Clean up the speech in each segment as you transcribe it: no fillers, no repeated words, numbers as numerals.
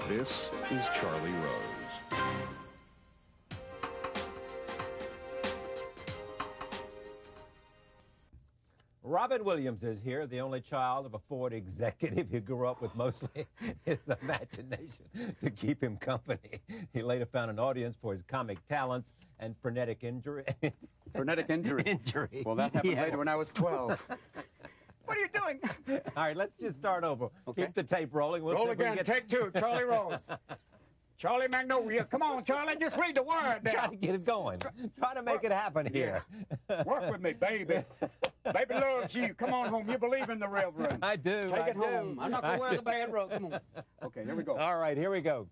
This is Charlie Rose. Robin Williams is here, the only child of a Ford executive who grew up with mostly his imagination to keep him company. He later found an audience for his comic talents and frenetic injury. Frenetic injury? Injury. Well, that happened later when I was 12. What are you doing? All right, let's just start over. Okay. Keep the tape rolling. We'll Roll see if we again. can Take two. Charlie Rose. Charlie Magnolia. Come on, Charlie. Just read the word Try now. to get it going. Try to make it happen here. Work with me, baby. Baby loves you. Come on home. You believe in the Reverend. I do. Take I it home. do. I'm not going to wear the bad robe. Come on. Okay, here we go. All right, here we go.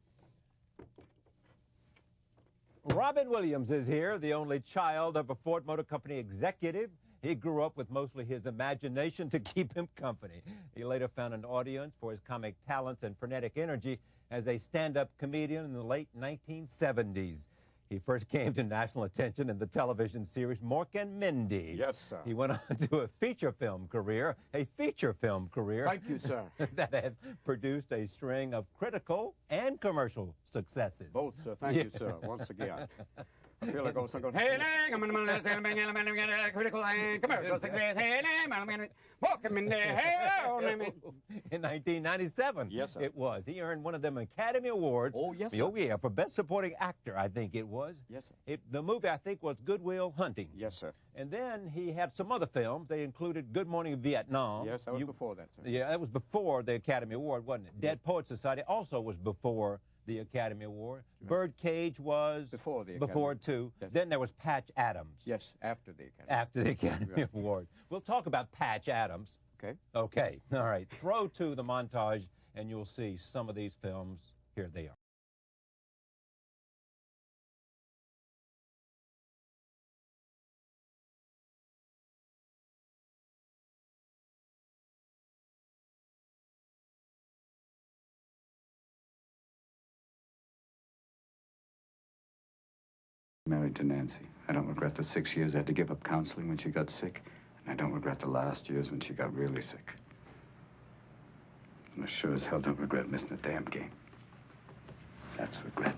Robin Williams is here, the only child of a Ford Motor Company executive. He grew up with mostly his imagination to keep him company. He later found an audience for his comic talents and frenetic energy as a stand-up comedian in the late 1970s. He first came to national attention in the television series Mork and Mindy. Yes, sir. He went on to a feature film career, Thank you, sir. that has produced a string of critical and commercial successes. Both, sir. Thank you, sir. Once again. I feel like I'm going, hey, I'm going to critical and commercial success. Hey, welcome in there. Hey, In 1997, Yes, sir. it was. He earned one of them Academy Awards. Oh, yes, sir. Oh, yeah, for Best Supporting Actor, I think it was. Yes, sir. The movie, I think, was Good Will Hunting. Yes, sir. And then he had some other films. They included Good Morning Vietnam. Yes, that was before that, sir. Yeah, that was before the Academy Award, wasn't it? Dead Poets Society also was before the Academy Award. Birdcage was Before the before Academy. too. Yes. Then there was Patch Adams. Yes, after the Academy. After the Academy Right. Award. We'll talk about Patch Adams. Okay. Okay, all right. Throw to the montage, and you'll see some of these films. Here they are. Married to Nancy. I don't regret the 6 years I had to give up counseling when she got sick, and I don't regret the last years when she got really sick. And I sure as hell don't regret missing the damn game. That's regret.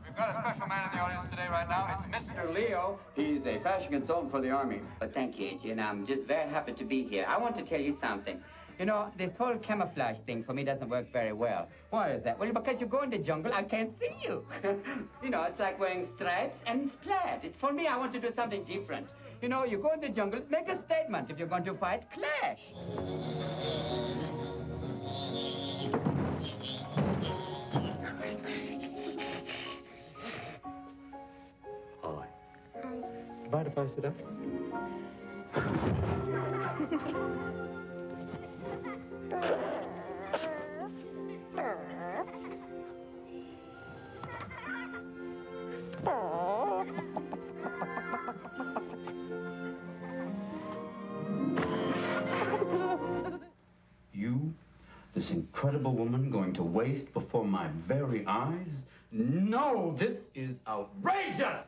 We've got a special man in the audience today right now. It's Mr. Leo. He's a fashion consultant for the Army. Well, thank you, Agent, and I'm just very happy to be here. I want to tell you something. You know, this whole camouflage thing for me doesn't work very well. Why is that? Well, because you go in the jungle, I can't see you. You know, it's like wearing stripes and plaid. For me, I want to do something different. You know, you go in the jungle, make a statement. If you're going to fight, clash. Hi. Mind if I sit down? You, this incredible woman, going to waste before my very eyes? No, this is outrageous!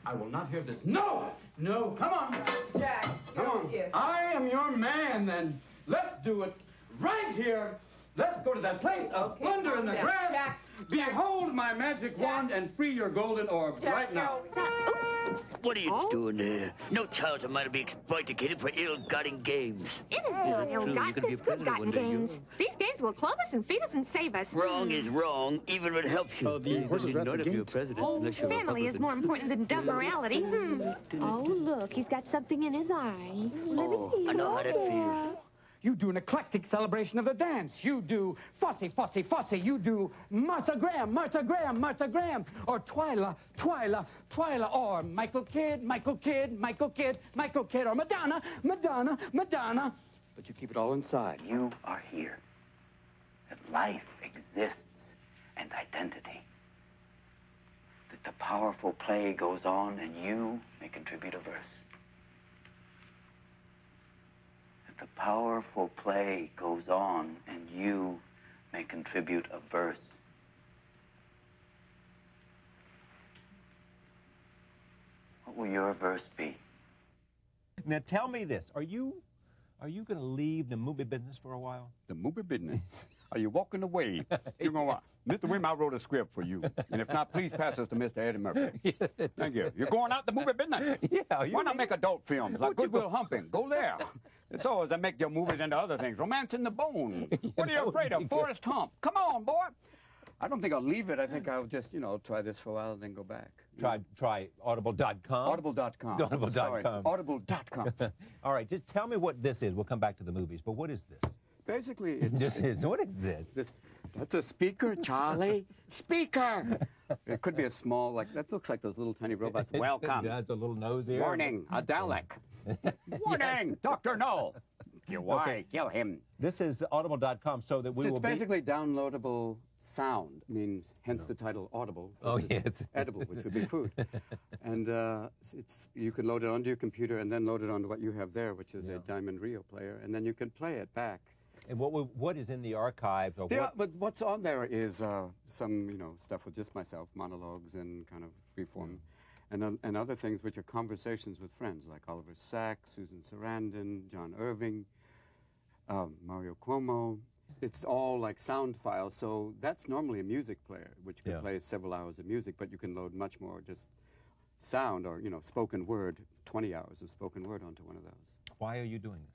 I will not hear this. No! No, come on! Jack, Come you're on. here. I am your man, then. Let's do it right here. Let's go to that place of Okay, splendor in calm the down. grass. Jack, Behold my magic wand and free your golden orbs Jack, right now. What are you doing there? No child of mine will be exploited for ill-gotten games. It is Yeah, not that's true. You're ill-gotten, gonna be it's a president one good-gotten day, games. These games will clothe us and feed us and save us. Wrong is wrong, even if it helps you. The horses are at the None of you are gate. president unless you're Family is Republican. more important than dumb morality. Oh, look, he's got something in his eye. Let me see. I know how that feels. You do an eclectic celebration of the dance. You do Fussy, Fussy, Fussy. You do Martha Graham, Martha Graham, Martha Graham. Or Twyla, Twyla, Twyla. Or Michael Kidd, Michael Kidd, Michael Kidd, Michael Kidd. Or Madonna, Madonna, Madonna. But you keep it all inside. You are here. That life exists and identity. That the powerful play goes on and you may contribute a verse. That the powerful play goes on and you may contribute a verse. What will your verse be? Now tell me this: Are you going to leave the movie business for a while? The movie business. Are you walking away? You're going, Mr. Wim, I wrote a script for you. And if not, please pass this to Mr. Eddie Murphy. Thank you. You're going out the movie business. Yeah. Why not make adult films like Good Will Humping? Go there. It's always that make your movies into other things. Romance in the Bone. What are you afraid of? Forrest Hump. Come on, boy. I don't think I'll leave it. I think I'll just, try this for a while and then go back. Try audible.com? Audible.com. Audible.com. Audible.com. All right, just tell me what this is. We'll come back to the movies, but what is this? Basically, it's... What is this? That's a speaker, Charlie. Speaker! It could be a small, that looks like those little tiny robots. Welcome. It has a little nose here. Warning, a Dalek. Warning, Dr. No. Why kill him? This is audible.com so that we will It's basically downloadable sound, means hence the title Audible. Oh, yes. Edible, which would be food. And you can load it onto your computer and then load it onto what you have there, which is a Diamond Rio player, and then you can play it back. And what is in the archives? Or But what's on there is some, stuff with just myself, monologues and kind of freeform, and other things which are conversations with friends like Oliver Sacks, Susan Sarandon, John Irving, Mario Cuomo. It's all like sound files, so that's normally a music player, which can play several hours of music, but you can load much more just sound or, spoken word, 20 hours of spoken word onto one of those. Why are you doing this?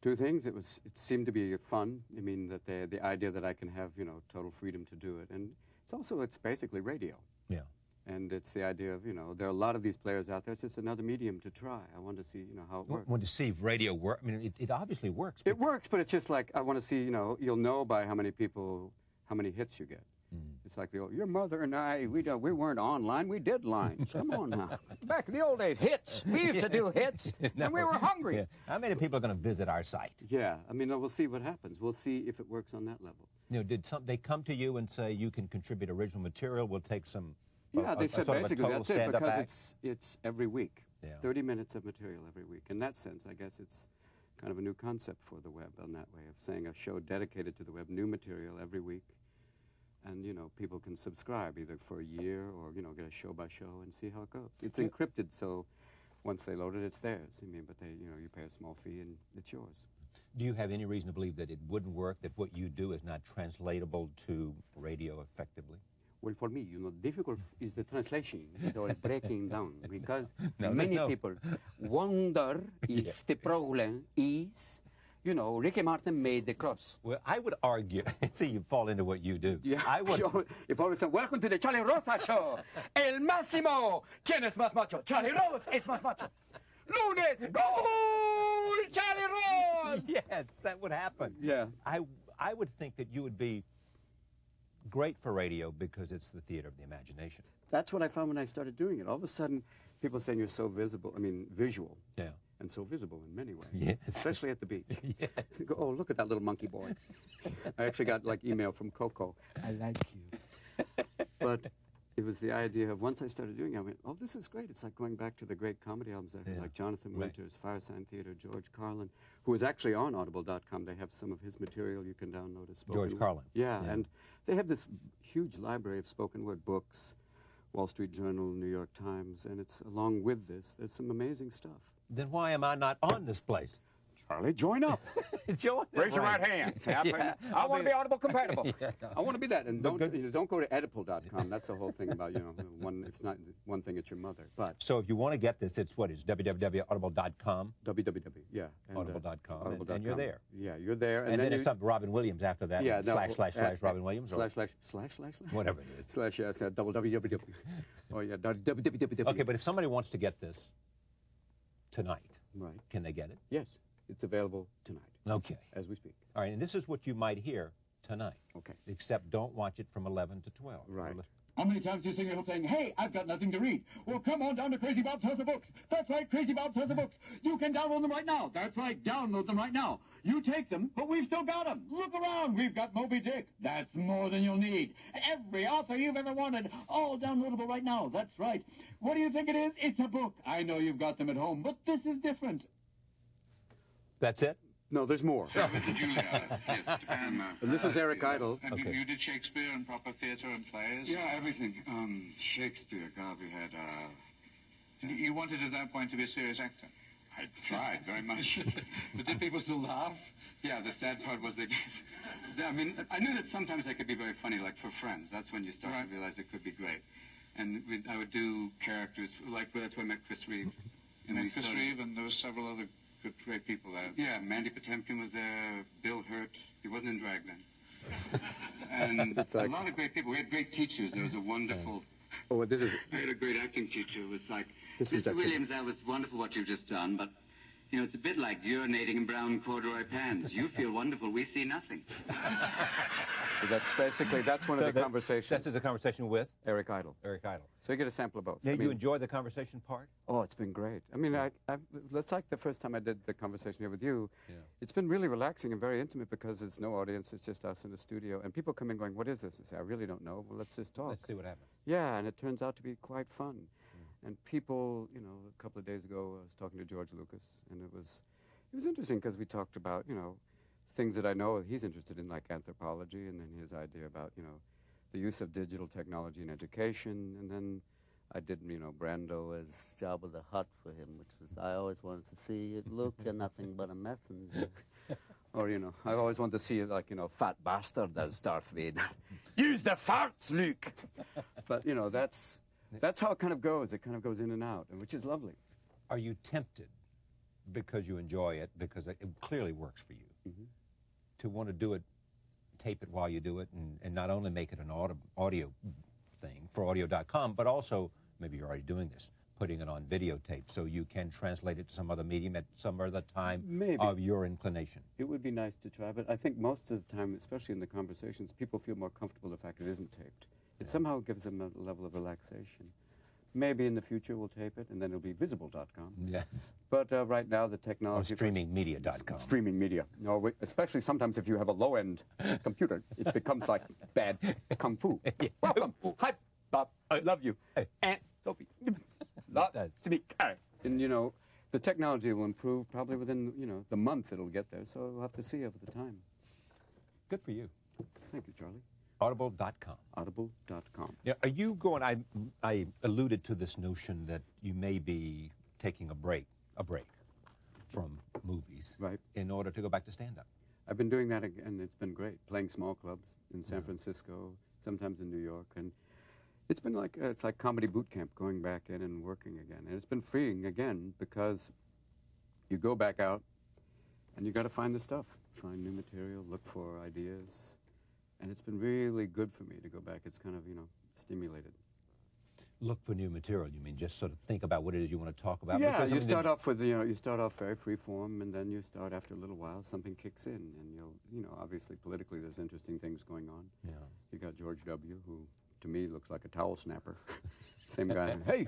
Two things. It seemed to be fun. I mean, that the idea that I can have, total freedom to do it. And it's basically radio. Yeah. And it's the idea of, there are a lot of these players out there. It's just another medium to try. I want to see, how it works. I want to see if radio works. I mean, it obviously works. It works, but it's just like, I want to see, you'll know by how many hits you get. It's like your mother and I, we weren't online, we did lines. Come on now. Back in the old days, hits. We used to do hits, and we were hungry. Yeah. How many people are going to visit our site? Yeah, I mean, we'll see what happens. We'll see if it works on that level. Did they come to you and say, you can contribute original material, we'll take some... Yeah, they said basically that's it, because act? it's every week. Yeah. 30 minutes of material every week. In that sense, I guess it's kind of a new concept for the web on that way of saying a show dedicated to the web, new material every week. And, people can subscribe either for a year or, get a show by show and see how it goes. It's encrypted, so once they load it, it's theirs. But they, you pay a small fee and it's yours. Do you have any reason to believe that it wouldn't work, that what you do is not translatable to radio effectively? Well, for me, difficult is the translation. It's all breaking down because many people wonder if the problem is, Ricky Martin made the cross. Well, I would argue, see, you fall into what you do. Yeah, I would. If always say, welcome to the Charlie Rosa Show. El Máximo. ¿Quién es más macho? Charlie Rose es más macho. Lunes, goal, Charlie Rose. Yes, that would happen. Yeah. I would think that you would be great for radio because it's the theater of the imagination. That's what I found when I started doing it. All of a sudden, people saying you're so visual. Yeah. And so visible in many ways. Yes. Especially at the beach. Yes. You go, oh, look at that little monkey boy. I actually got email from Coco. I like you. But it was the idea of once I started doing it, I went, oh, this is great. It's like going back to the great comedy albums I had, like Jonathan Winters, Firesign Theater, George Carlin, who is actually on audible.com. They have some of his material you can download as spoken word. George Carlin. Yeah, and they have this huge library of spoken word books, Wall Street Journal, New York Times, and it's along with this, there's some amazing stuff. Then why am I not on this place? Charlie, join up. Raise your right hand. I want to be Audible compatible. I want to be that. And don't go to Oedipal.com. That's the whole thing about, if it's not one thing, it's your mother. But so if you want to get this, it's www.audible.com. www, yeah. Audible.com. And you're there. Yeah, you're there. And then it's Robin Williams after that. Yeah. / Robin Williams. / Whatever it is. / yes, www. Oh, yeah, www. Okay, but if somebody wants to get this tonight, right? Can they get it? Yes. It's available tonight. Okay. As we speak. All right, and this is what you might hear tonight. Okay. Except don't watch it from 11 to 12. Right. How many times do you sing people saying, hey, I've got nothing to read? Well, come on down to Crazy Bob's House of Books. That's right, Crazy Bob's House of Books. You can download them right now. That's right, download them right now. You take them, but we've still got them. Look around. We've got Moby Dick. That's more than you'll need. Every author you've ever wanted, all downloadable right now. That's right. What do you think it is? It's a book. I know you've got them at home, but this is different. That's it? No, there's more. Japan. And this is Eric Idle. And you did Shakespeare and proper theater and plays? Yeah, everything. Shakespeare, God, we had... You wanted at that point to be a serious actor? I tried very much. But did people still laugh? Yeah, the sad part was they I mean, I knew that sometimes they could be very funny, like for Friends. That's when you start to realize it could be great. And I would do characters, like that's where I met Chris Reeve. And Chris Reeve, and there were several other good, great people there. Yeah, Mandy Patinkin was there, Bill Hurt. He wasn't in drag then. And a lot of great people. We had great teachers. There was a wonderful... Oh, this is... I had a great acting teacher who was like, Mr. Williams, that was wonderful what you've just done, but, you know, it's a bit like urinating in brown corduroy pants. You feel wonderful, we see nothing. So that's basically, that's one of the conversations. This is a conversation with? Eric Idle. Eric Idle. So you get a sample of both. Yeah, you enjoy the conversation part? Oh, it's been great. I mean, that's like the first time I did the conversation here with you. Yeah. It's been really relaxing and very intimate because there's no audience. It's just us in the studio. And people come in going, what is this? I say, I really don't know. Well, let's just talk. Let's see what happens. Yeah, and it turns out to be quite fun. And people, you know, a couple of days ago, I was talking to George Lucas, and it was interesting because we talked about, you know, things that I know he's interested in, like anthropology, and then his idea about, you know, the use of digital technology in education, and then I did, you know, Brando as Jabba the Hutt for him, which was, I always wanted to see it. Luke, you're nothing but a messenger. Or, you know, I always wanted to see it like, you know, fat bastard as Darth Vader. Use the farts, Luke! But, you know, that's how it kind of goes. It kind of goes in and out, which is lovely. Are you tempted, because you enjoy it, because it clearly works for you, to want to do it, tape it while you do it, and not only make it an audio thing for audio.com, but also, maybe you're already doing this, putting it on videotape so you can translate it to some other medium at some other time of your inclination? It would be nice to try, but I think most of the time, especially in the conversations, people feel more comfortable with the fact it isn't taped. It somehow gives them a level of relaxation. Maybe in the future we'll tape it, and then it'll be visible.com. Yes. But right now the technology... Or streamingmedia.com. Streaming media. No, especially sometimes if you have a low-end computer, it becomes like bad kung fu. Welcome. Hi, Bob. I love you. Aunt Sophie. And, you know, the technology will improve probably within, you know, the month it'll get there, so we'll have to see over the time. Good for you. Thank you, Charlie. Audible.com. Audible.com. Yeah, are you going, I alluded to this notion that you may be taking a break from movies in order to go back to stand-up. I've been doing that again. It's been great, playing small clubs in San Francisco, sometimes in New York, and it's been like, it's like comedy boot camp, going back in and working again. And it's been freeing again because you go back out and you got to find the stuff, find new material, look for ideas. And it's been really good for me to go back. It's kind of, you know, stimulated. Look for new material. You mean just sort of think about what it is you want to talk about? Yeah, you start off with, you know, you start off very free form, and then you start after a little while, something kicks in, and you'll, you know, obviously politically there's interesting things going on. Yeah. You got George W., who to me looks like a towel snapper. Same guy. Hey,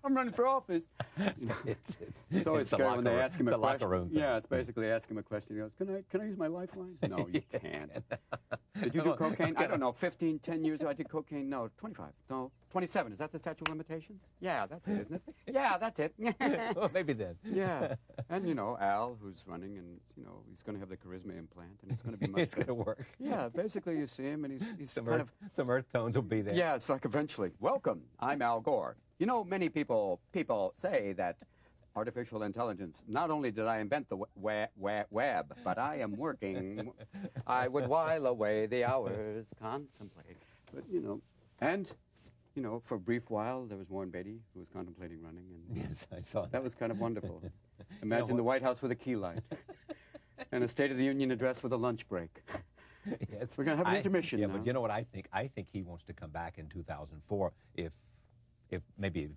I'm running for office. You know, it's always scary when they ask him a question. Yeah, it's basically ask him a question. He goes, can I use my lifeline? No, you can't. Did you do cocaine? I don't know, 15, 10 years ago I did cocaine. No, 25. No, 27. Is that the statute of limitations? Yeah, that's it, isn't it? Yeah, that's it. Well, maybe then. Yeah. And, you know, Al, who's running, and, you know, he's going to have the charisma implant, and it's going to be much It's going to work. Yeah, basically you see him, and he's some earth tones will be there. Yeah, it's like eventually, welcome, I'm Al Gore. You know, many people say that artificial intelligence, not only did I invent the web, but I am working. I would while away the hours, contemplate. But, you know, and, you know, for a brief while, there was Warren Beatty, who was contemplating running. And yes, I saw that. That was kind of wonderful. Imagine the White House with a key light and a State of the Union address with a lunch break. Yes. We're going to have an intermission now. But you know what I think? I think he wants to come back in 2004 if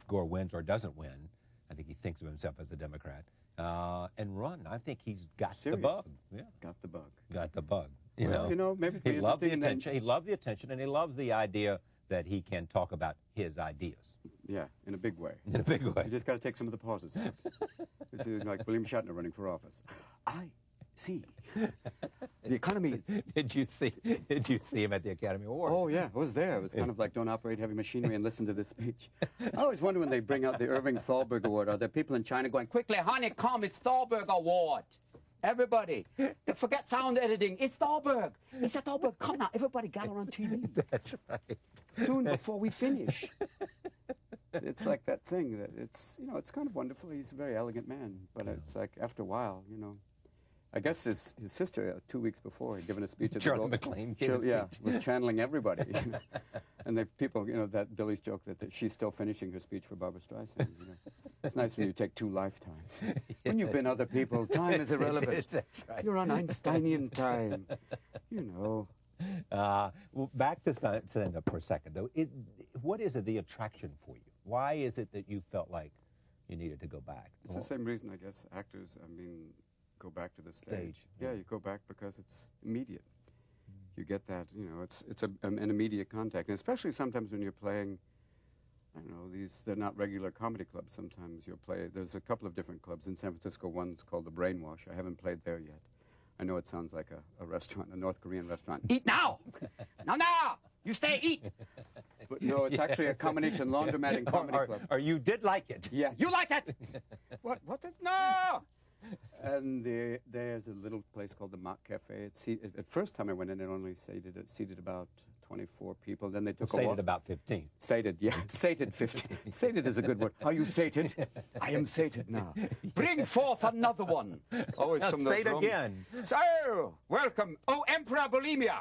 Gore wins or doesn't win. I think he thinks of himself as a Democrat, and run. I think he's got the bug. Yeah, got the bug. Got the bug. You know, maybe he loved the attention. He loved the attention, and he loves the idea that he can talk about his ideas. Yeah, in a big way. In a big way. You just got to take some of the pauses out. This is like William Shatner running for office. I see. The economy is... Did you see him at the Academy Award? Oh, yeah, I was there. It was kind of like don't operate heavy machinery and listen to this speech. I always wonder when they bring out the Irving Thalberg Award, are there people in China going, quickly, honey, come, it's Thalberg Award. Everybody, forget sound editing. It's Thalberg. It's a Thalberg. Come now, everybody gather on TV. That's right. Soon before we finish. It's like that thing that it's, you know, it's kind of wonderful. He's a very elegant man, but it's like after a while, you know, I guess his sister, 2 weeks before, had given a speech at Shirley the MacLaine gave a Yeah, speech. was channeling everybody. And the people, that Billy's joke that she's still finishing her speech for Barbra Streisand. It's nice when you take 2 lifetimes. When you've been other people, time is irrelevant. That's right. You're on Einsteinian time. Well, back to stand-up for a second, though. What is the attraction for you? Why is it that you felt like you needed to go back? It's the same reason, I guess, actors, go back to the stage. Yeah, you go back because it's immediate. You get that, it's an immediate contact. And especially sometimes when you're playing, I don't know, they're not regular comedy clubs. Sometimes you'll play, there's a couple of different clubs in San Francisco. One's called The Brainwash. I haven't played there yet. I know it sounds like a restaurant, a North Korean restaurant. Eat now! No! You stay, eat! But no, it's actually a combination laundromat and comedy club. Or you did like it. Yeah. You like it! What is, no! And there's a little place called the Mock Cafe. At first time I went in, it only seated about 24 people. Then they took a walk. Sated about 15. Sated, yeah. Sated 15. Sated is a good word. Are you sated? I am sated now. Bring forth another one. Always from those Say it again. So, welcome, O Emperor Bulimia.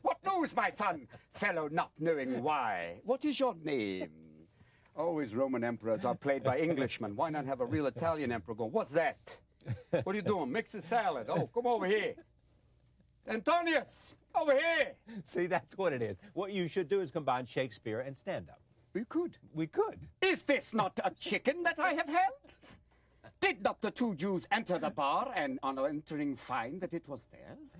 What news, my son? Fellow not knowing why. What is your name? Always Roman emperors are played by Englishmen. Why not have a real Italian emperor go, what's that? What are you doing? Mix a salad. Oh, come over here. Antonius, over here. See, that's what it is. What you should do is combine Shakespeare and stand-up. We could. We could. Is this not a chicken that I have held? Did not the 2 Jews enter the bar and on entering find that it was theirs?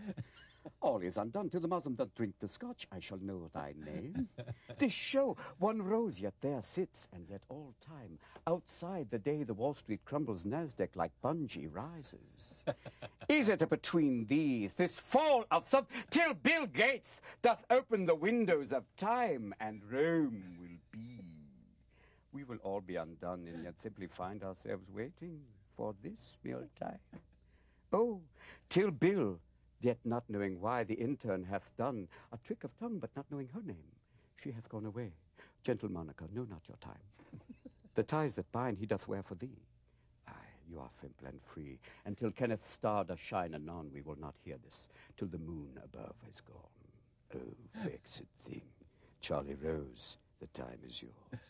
All is undone till the Muslim doth drink the Scotch. I shall know thy name. This show, one rose yet there sits, and yet all time, outside the day the Wall Street crumbles, Nasdaq like bungee rises. Is it a between these, this fall of some, till Bill Gates doth open the windows of time, and Rome will be. We will all be undone, and yet simply find ourselves waiting for this mealtime. Oh, till Bill, yet not knowing why, the intern hath done a trick of tongue, but not knowing her name. She hath gone away. Gentle Monica, know not your time. The ties that bind he doth wear for thee. Aye, you are simple and free. And till Kenneth's star doth shine anon, we will not hear this, till the moon above is gone. Oh, vexed thing. Charlie Rose, the time is yours.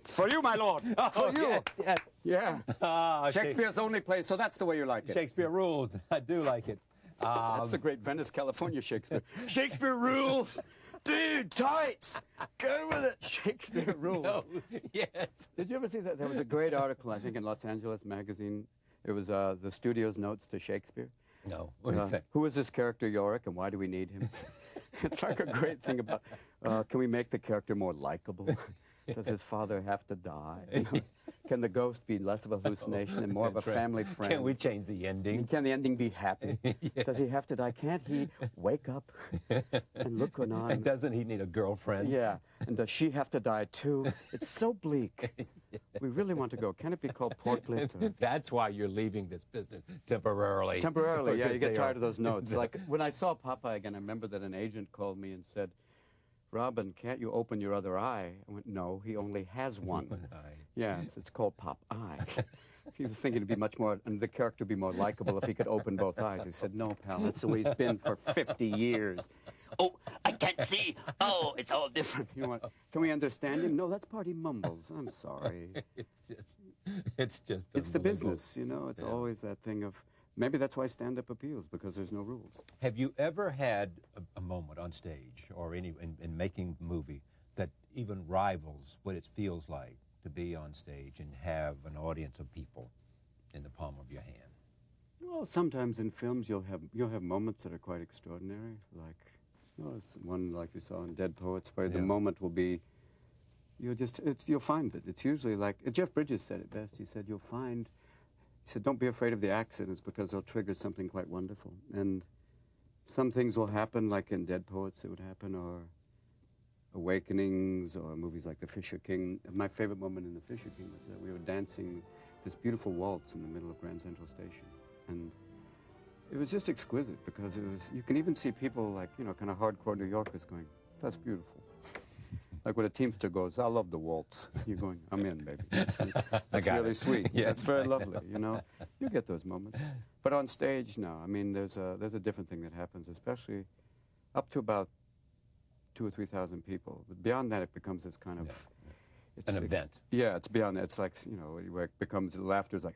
For you, my lord. For you. Yes. Yeah. Shakespeare's only play, so that's the way you like it. Shakespeare rules. I do like it. That's a great Venice, California Shakespeare. Shakespeare rules. Dude, tights. Go with it. Shakespeare rules. No. Yes. Did you ever see that? There was a great article, I think, in Los Angeles Magazine. It was the studio's notes to Shakespeare. No. What is that? Who is this character, Yorick, and why do we need him? It's like a great thing about, can we make the character more likable? Does his father have to die? You know, can the ghost be less of a hallucination and more of a family friend? Can we change the ending? Can the ending be happy? Yes. Does he have to die? Can't he wake up and look on? And doesn't he need a girlfriend? Yeah. And does she have to die too? It's so bleak. We really want to go. Can it be called Portland? That's why you're leaving this business temporarily. Temporarily, yeah. You get tired of those notes. Like when I saw Popeye again, I remember that an agent called me and said, Robin, can't you open your other eye? I went, no, he only has one. One eye. Yes, it's called Popeye. He was thinking it'd be much more, and the character would be more likable if he could open both eyes. He said, no, pal, that's the way he's been for 50 years. Oh, I can't see. Oh, it's all different. You know what? Can we understand him? No, that's part he mumbles. I'm sorry. It's just It's the business, you know. It's always that thing of, maybe that's why stand-up appeals, because there's no rules. Have you ever had a moment on stage or in making a movie that even rivals what it feels like to be on stage and have an audience of people in the palm of your hand? Well, sometimes in films you'll have moments that are quite extraordinary, like one like you saw in Dead Poets, where the moment will be you'll find it. It's usually like Jeff Bridges said it best. He said he said, don't be afraid of the accidents because they'll trigger something quite wonderful. And some things will happen, like in Dead Poets it would happen, or Awakenings, or movies like The Fisher King. My favorite moment in The Fisher King was that we were dancing this beautiful waltz in the middle of Grand Central Station. And it was just exquisite because you can even see people like, kind of hardcore New Yorkers going, that's beautiful. Like when a Teamster goes, I love the waltz. You're going, I'm in, baby. That's got really it. sweet. Yes. That's very lovely, you know. You get those moments. But on stage, no. I mean, there's a different thing that happens, especially up to about 2,000 or 3,000 people. But beyond that, it becomes this kind of... It's An event. Yeah, it's beyond that. It's like, you know, where it becomes, laughter is like,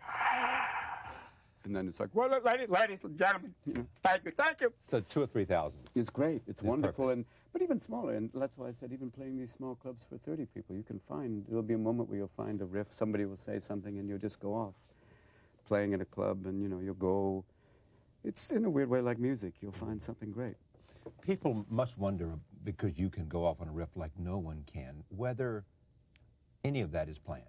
and then it's like, well, ladies and gentlemen, you know, thank you. So 2,000 or 3,000. It's great. It's Yeah, wonderful. But even smaller, and that's why I said even playing these small clubs for 30 people, you can find, there'll be a moment where you'll find a riff, somebody will say something, and you'll just go off. Playing at a club, and, you know, you'll go, it's in a weird way like music. You'll find something great. People must wonder, because you can go off on a riff like no one can, whether any of that is planned.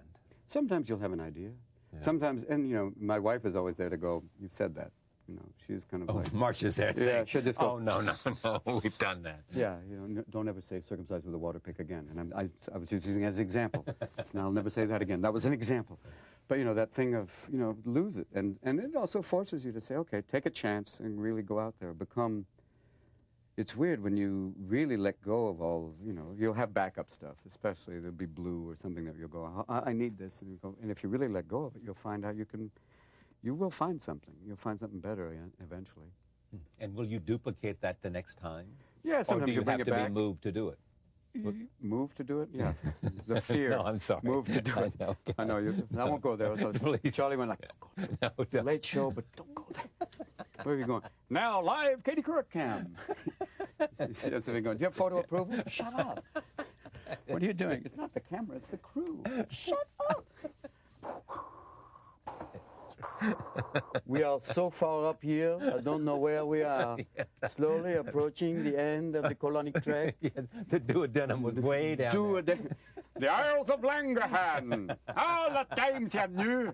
Sometimes you'll have an idea. Yeah. Sometimes, and, you know, my wife is always there to go, you've said that. You know, she's kind of like... Marcia's there Yeah, saying, she'll just go... oh, no, we've done that. Yeah, you know, don't ever say circumcised with a water pick again. And I was just using it as an example. So now I'll never say that again. That was an example. But, you know, that thing of, you know, lose it. And it also forces you to say, okay, take a chance and really go out there. Become... It's weird when you really let go of all, you know, you'll have backup stuff, especially there'll be Blue or something that you'll go, I need this. And, you go, and if you really let go of it, you'll find out you will find something. You'll find something better eventually. And will you duplicate that the next time? Yeah, sometimes you bring it back. Or do you have to be moved to do it? Move to do it? Yeah. The fear. No, I'm sorry. Move to do it. I know. I know. I won't go there. So Please. Charlie went like, don't go there. It's a late show, but don't go there. Where are you going? Now, live, Katie Couric cam. That's what they're going, do you have photo approval? Shut up. What are you doing? It's not the camera, it's the crew. Shut up. We are so far up here, I don't know where we are. Slowly approaching the end of the colonic track. Yeah, the duodenum was way down there. The Isles of Langahan. All the times you knew.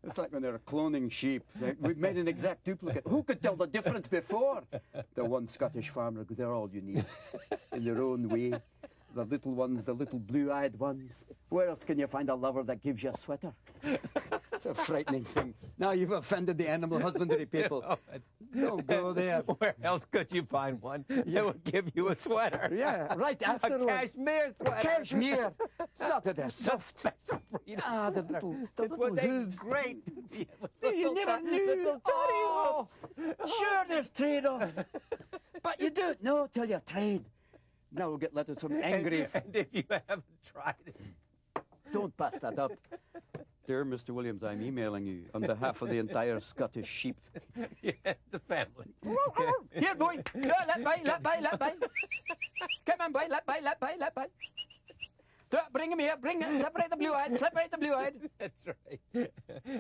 It's like when they're cloning sheep. We've made an exact duplicate. Who could tell the difference before? The one Scottish farmer, they're all you need. In their own way. The little ones, the little blue-eyed ones. Where else can you find a lover that gives you a sweater? It's a frightening thing. Now you've offended the animal husbandry people. Don't go there. Where else could you find one that would give you a sweater? Yeah, right afterwards. A cashmere sweater. Cashmere. It's not that they're soft. The little hooves. Great. You never knew. Oh, sure, there's trade-offs. But you don't know till you've tried. Now we'll get letters from angry... And if you haven't tried it... Don't pass that up. Dear Mr. Williams, I'm emailing you on behalf of the entire Scottish sheep. Yes, the family. Here, boy. No, let by. Come on, boy, let by. Bring him here, separate the blue-eyed. That's right.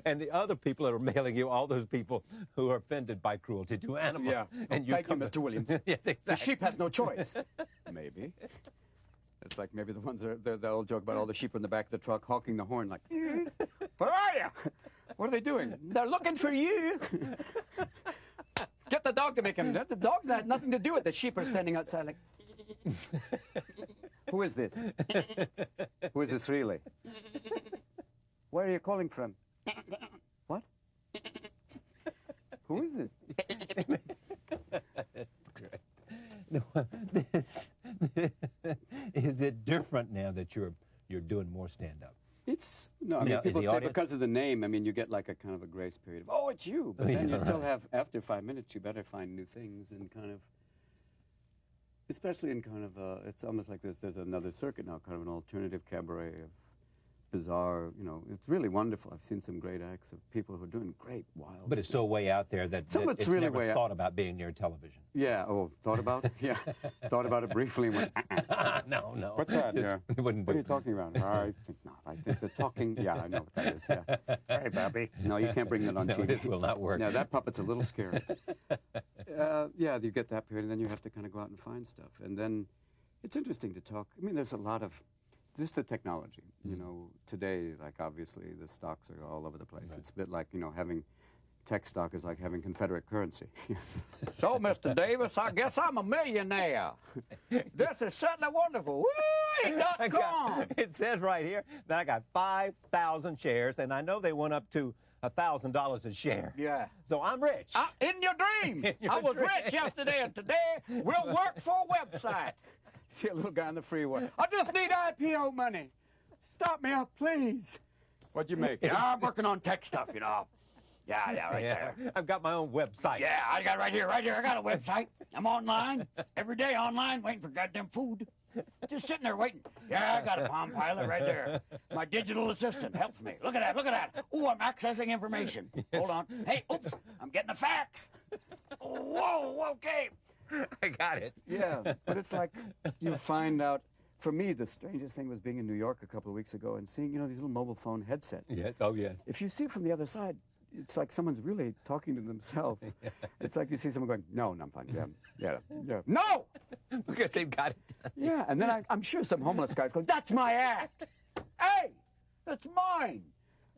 And the other people that are mailing you, all those people who are offended by cruelty to animals. Yeah. And Thank you, Mr. Williams. Yes, exactly. The sheep has no choice. Maybe. It's like maybe the ones that old joke about all the sheep in the back of the truck honking the horn like, where are you? What are they doing? They're looking for you. Get the dog to make him. The dogs had nothing to do with it. The sheep are standing outside like, who is this? Who is this really? Where are you calling from? What? Who is this? That's great. No, is it different now that you're doing more stand-up? It's no. I mean, people say because of the name. I mean, you get like a kind of a grace period of, oh, it's you. But then you still have, after 5 minutes, you better find new things and kind of, especially in kind of, it's almost like there's another circuit now, kind of an alternative cabaret of bizarre, you know, it's really wonderful. I've seen some great acts of people who are doing great, wild. But it's so way out there that it's really never thought about being near television. Yeah. Oh, thought about? Yeah. Thought about it briefly and went, No. What's that? Yeah. What are you talking about? I think not. I think the talking, yeah, I know what that is. Yeah. Hey, Bobby. No, you can't bring that on TV. It will not work. No, that puppet's a little scary. Yeah, you get that period, and then you have to kind of go out and find stuff. And then it's interesting to talk. I mean, there's a lot of, this is the technology. You know, today, like, obviously, the stocks are all over the place. Right. It's a bit like, you know, having tech stock is like having Confederate currency. So, Mr. Davis, I guess I'm a millionaire. This is certainly wonderful. Woo! It says right here that I got 5,000 shares, and I know they went up to $1,000 a share. Yeah. So I'm rich. In your dreams. I was rich yesterday, and today we'll work for a website. See a little guy on the freeway. I just need IPO money. Stop me up, please. What'd you make? Yeah, I'm working on tech stuff, you know. Yeah, right there. I've got my own website. Yeah, I got right here. I got a website. I'm online. Every day online, waiting for goddamn food. Just sitting there waiting. Yeah, I got a Palm Pilot right there. My digital assistant helps me. Look at that. Ooh, I'm accessing information. Hold on. Hey, oops, I'm getting a fax. Whoa, okay. I got it. Yeah, but it's like you find out. For me, the strangest thing was being in New York a couple of weeks ago and seeing, these little mobile phone headsets. Yes, oh yes. If you see it from the other side, it's like someone's really talking to themselves. Yeah. It's like you see someone going, no, I'm fine. Yeah. No! Because they've got it done. Yeah, and then I'm sure some homeless guy's going, that's my act. Hey, that's mine.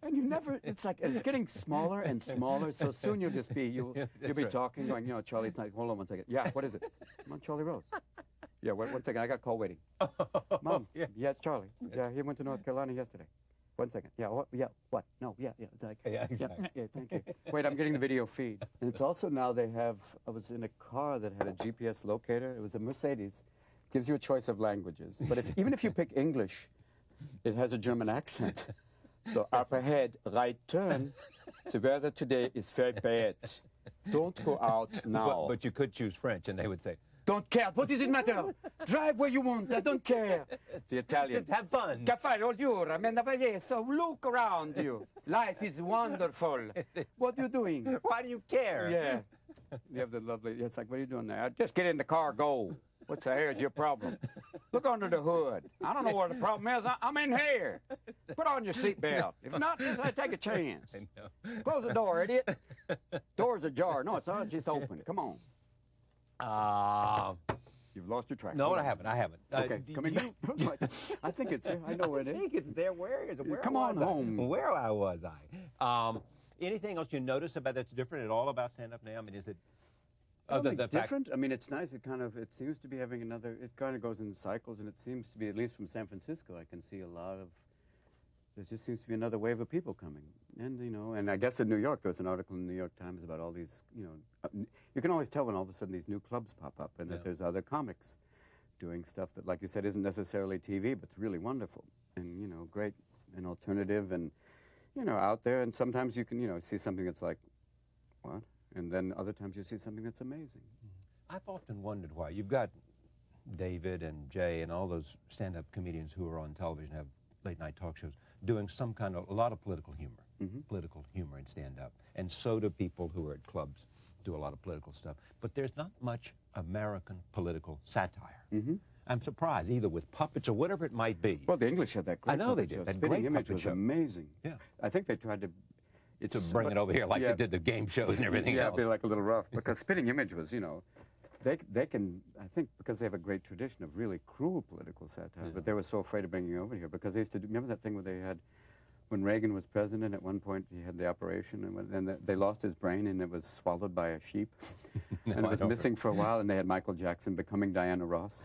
And you never, it's like, it's getting smaller and smaller, so soon you'll just be, you'll be talking, going, Charlie, it's like, hold on one second. Yeah, what is it? I'm on Charlie Rose. Yeah, one second, I got a call waiting. Mom, yeah, it's Charlie. Yeah, he went to North Carolina yesterday. 1 second. Yeah, what? No, yeah. It's like, yeah, exactly. Yeah, thank you. Wait, I'm getting the video feed. And it's also now I was in a car that had a GPS locator. It was a Mercedes. Gives you a choice of languages. But even if you pick English, it has a German accent. So up ahead, right turn. The weather today is very bad. Don't go out now. But you could choose French, and they would say, don't care. What does it matter? Drive where you want. I don't care. The Italian. Just have fun. Che fai, old so look around you. Life is wonderful. What are you doing? Why do you care? Yeah. You have the lovely, it's like, what are you doing there? Just get in the car, go. What's the hell's your problem? Look under the hood. I don't know what the problem is. I'm in here. Put on your seatbelt. If not, just take a chance. I know. Close the door, idiot. Door's ajar. No, it's not. It's just open. Come on. You've lost your track. No, I haven't. Okay, coming back. I think it's there. I know where it is. I think it's there. Where is it? Come on home. Where was I? Anything else you notice about that's different at all about stand-up now? I mean, is it other than different? I mean, it's nice. It seems to be having another. It kind of goes in cycles, and it seems to be, at least from San Francisco, I can see a lot of. There just seems to be another wave of people coming, and and I guess in New York there was an article in the New York Times about all these, you can always tell when all of a sudden these new clubs pop up, and that there's other comics doing stuff that, like you said, isn't necessarily TV, but it's really wonderful and great and alternative and out there. And sometimes you can see something that's like, what? And then other times you see something that's amazing. I've often wondered why you've got David and Jay and all those stand-up comedians who are on television, have late-night talk shows, doing a lot of political humor, political humor and stand-up. And so do people who are at clubs, do a lot of political stuff. But there's not much American political satire. I'm surprised, either with puppets or whatever it might be. Well, the English had that great I know they puppet did. show. That Spitting great Image puppet was show. amazing. Yeah. I think they tried to bring it over here like they did the game shows and everything else. Yeah, it'd be like a little rough. Because Spitting Image was, they can, I think, because they have a great tradition of really cruel political satire, but they were so afraid of bringing it over here because they used to remember that thing where they had, when Reagan was president, at one point he had the operation, and they lost his brain and it was swallowed by a sheep. And it was missing for a while, and they had Michael Jackson becoming Diana Ross,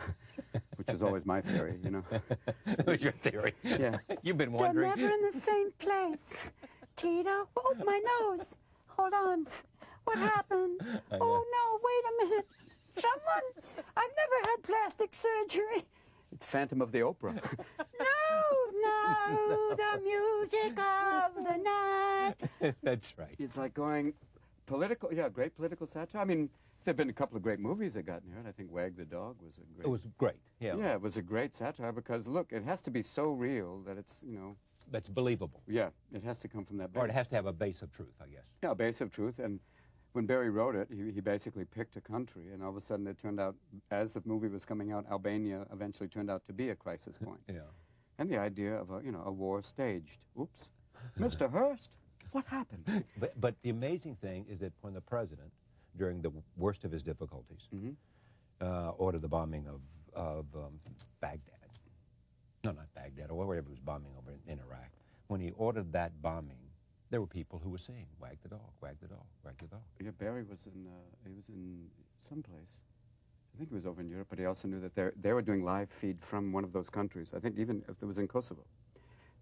which is always my theory, That was your theory? Yeah. You've been wondering. They're never in the same place. Tito, oh, my nose. Hold on. What happened? Oh, no, wait a minute. Someone, I've never had plastic surgery. It's Phantom of the Opera. No, the music of the night. That's right. It's like going political, great political satire. I mean, there have been a couple of great movies that got near it. I think Wag the Dog was a great... It was great, yeah. Yeah, it was a great satire because, look, it has to be so real that it's, That's believable. Yeah, it has to come from that base. Or it has to have a base of truth, I guess. Yeah, a base of truth. And when Barry wrote it, he basically picked a country, and all of a sudden it turned out, as the movie was coming out, Albania eventually turned out to be a crisis point. Yeah. And the idea of a war staged. Oops. Mr. Hearst, what happened? But the amazing thing is that when the president, during the worst of his difficulties, ordered the bombing of Baghdad, no, not Baghdad, or wherever he was bombing over in Iraq, when he ordered that bombing, there were people who were saying, wag the dog, wag the dog, wag the dog. Yeah, Barry was in someplace. I think he was over in Europe, but he also knew that they were doing live feed from one of those countries. I think even if it was in Kosovo.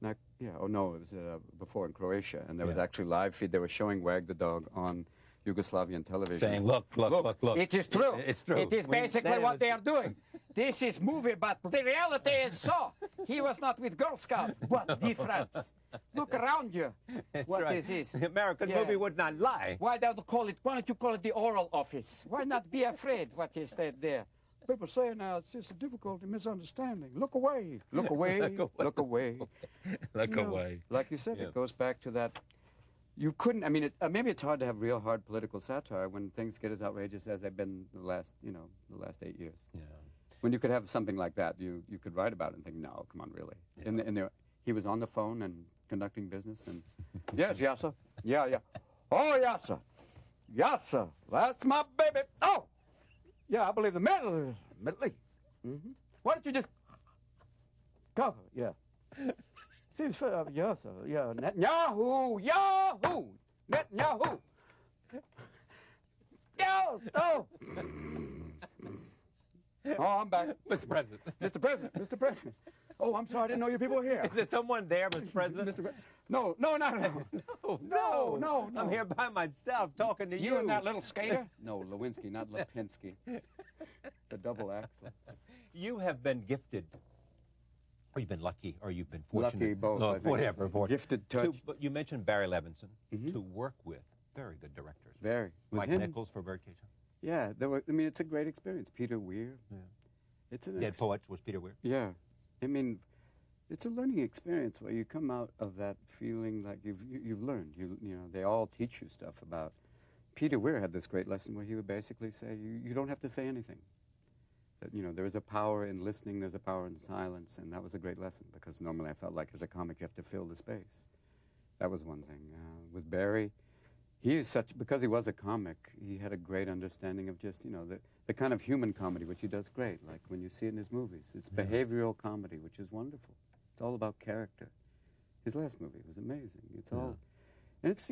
Not, it was before in Croatia, and there was actually live feed. They were showing Wag the Dog on Yugoslavian television. Saying, look. It is true. It's true. It is basically what they are doing. This is movie, but the reality is so. He was not with Girl Scouts. What difference? Look around you. That's What right. is this? The American Yeah. movie would not lie. Why don't you call it the oral office? Why not be afraid? What is that there? People say now it's just a difficult misunderstanding. Look away. Look away. Look away. Look You know, away. Like you said, Yeah. it goes back to that. You couldn't. I mean, maybe it's hard to have real hard political satire when things get as outrageous as they've been the last 8 years. Yeah. When you could have something like that, you could write about it and think, no, come on, really. Yeah. And he was on the phone and conducting business, and yes, sir, yeah, oh, yes, sir, that's my baby. Oh, yeah, I believe the middle. Why don't you just cover? Yeah. Seems fair. Yes, sir. Yeah. Netanyahu. Yahoo. Netanyahu. Go. Oh. Oh, I'm back. Mr. President. Mr. President. Mr. President. Oh, I'm sorry. I didn't know you people were here. Is there someone there, Mr. President? No. No. I'm here by myself talking to you. You and that little skater? No, Lewinsky, not Lipinski. The double axle. You have been gifted, or you've been lucky, or you've been fortunate. Lucky, both, No, I think. whatever. Gifted touch. But you mentioned Barry Levinson, to work with very good directors. Very. With Mike him. Nichols for Birdcage. Yeah, it's a great experience. Peter Weir. Yeah. It's an Dead Poets was Peter Weir. Yeah. I mean, it's a learning experience where you come out of that feeling like you've learned. You know, they all teach you stuff about. Peter Weir had this great lesson where he would basically say, you don't have to say anything. That, you know, there is a power in listening, there's a power in silence, and that was a great lesson because normally I felt like as a comic you have to fill the space. That was one thing. With Barry, because he was a comic, he had a great understanding of just, the kind of human comedy, which he does great, like when you see it in his movies. It's behavioral comedy, which is wonderful. It's all about character. His last movie was amazing. It's all, and it's,